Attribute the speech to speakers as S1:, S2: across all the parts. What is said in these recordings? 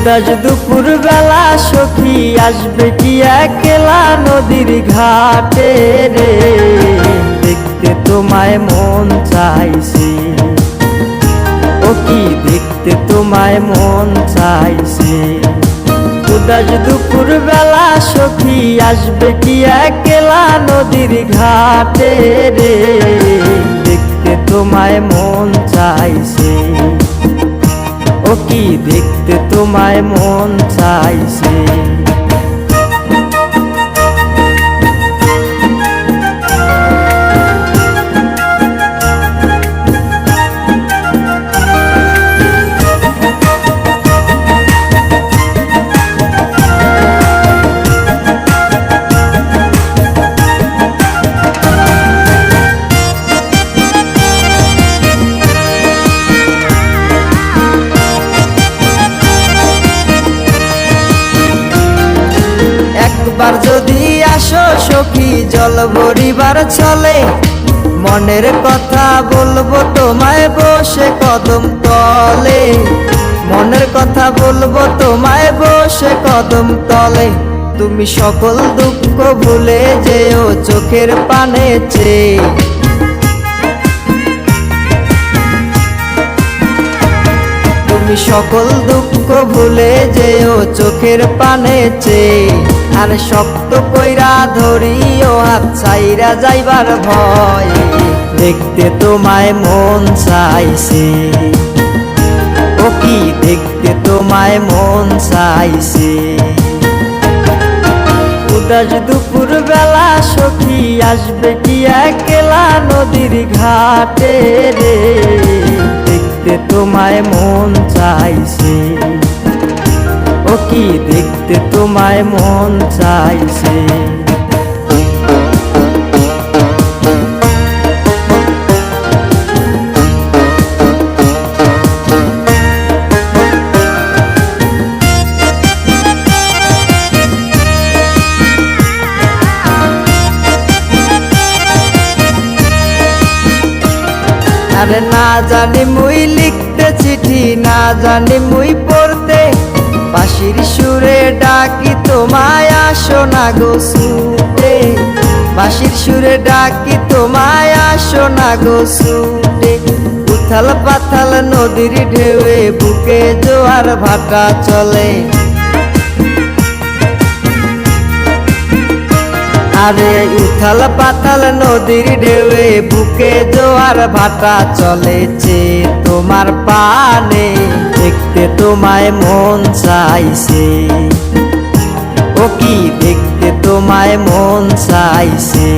S1: উদাস দুপুর বেলা সখী আসবে কি একলা নদীর ঘাটে রে, দেখতে তোমায় মন চাইছে। ও কি দেখতে তোমায় মন চাইছে। উদাস দুপুর বেলা সখী আসবে কি একলা নদীর ঘাটে রে, দেখতে তোমায় মন চাইছে। ও কি দেখতে তোমায় মন চাইছে। একবার যদি আসো সখী জল ভরিবার চলে, মনের কথা বলবো তোমায় বসে কদম তলে। মনের কথা বলবো তোমায় বসে কদম তলে। তুমি সকল দুঃখ ভুলে যেও চোখের পানে চেয়ে। তুমি সকল দুঃখ ভুলে যেও চোখের পানে চেয়ে। আর শক্ত কইরা ধরিও হাত ছাইরা যাইবার ভয়, দেখতে তোমায় মন চাইছে। ও কি দেখতে তোমায় মন চাইছে। উদাস দুপুর বেলা সখী আসবে কি একলা নদীর ঘাটে রে, দেখতে তোমায় মন চাইছে। ও কি দেখতে তোমায় মন চাইছে। আরে না জানি মুই লিখতে চিঠি, না জানি মুই পড়তে, বাঁশির সুরে ডাকি তোমায় আসো না গো ছুটে। বাঁশির সুরে ডাকি তোমায় আসো না গো ছুটে। উথাল পাথাল নদীর ঢেউয়ে বুকে জোয়ার ভাটা চলে। আরে উথাল পাতাল নদীর ঢেউয়ে বুকে জোয়ার ভাটা চলেছে তোমার পানে, দেখতে তোমায় মন চাইছে। ও কি দেখতে তোমায় মন চাইছে।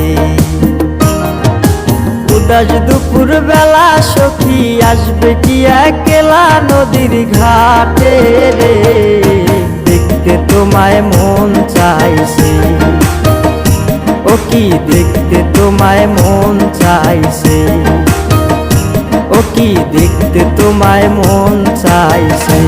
S1: উদাস দুপুর বেলা সখী আসবে কি একলা নদীর ঘাটে রে, দেখতে তোমায় মন চাইছে। ও কি দেখতে তোমায় মন চাইছে। ও কি দেখতে তোমায় মন চাইছে।